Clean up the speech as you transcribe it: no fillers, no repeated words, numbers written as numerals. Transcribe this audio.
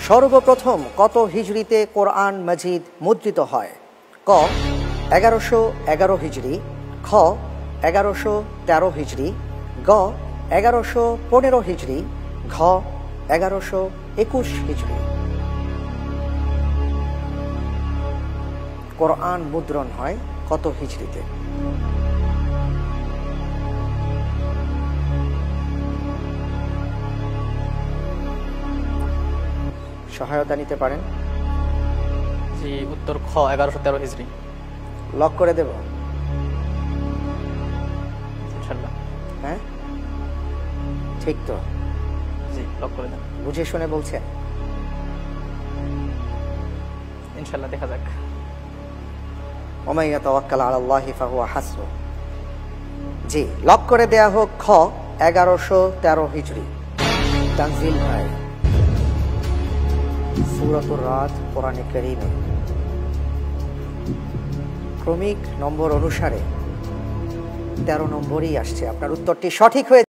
সর্বপ্রথম কত হিজরিতে কোরআন মাজিদ মুদ্রিত হয়? ক 1111 হিজরি, খ 1113 হিজরি, গ 1115 হিজরি, ঘ 1121 হিজরি। কোরআন মুদ্রণ হয় কত হিজরিতে? সহায়তা নিতে পারেন। জি, উত্তর খ 1113 হিজরি। লক করে দেব? ইনশাআল্লাহ। হ্যাঁ, ঠিক তো? জি, লক করে দেন। বুঝে শুনে বলছেন? ইনশাআল্লাহ, দেখা যাক। ওমাই ইয়াতাওয়াক্কাল আলাল্লাহি ফাহুয়া হাসবুহ। জি, লক করে দেয়া হোক খ 1113 হিজরি। তানজিল ভাই, সূরাতুর রাদ কোরআনে কারীমে ক্রমিক নম্বর অনুসারে 13 নম্বরই আসছে। আপনার উত্তরটি সঠিক হয়েছে।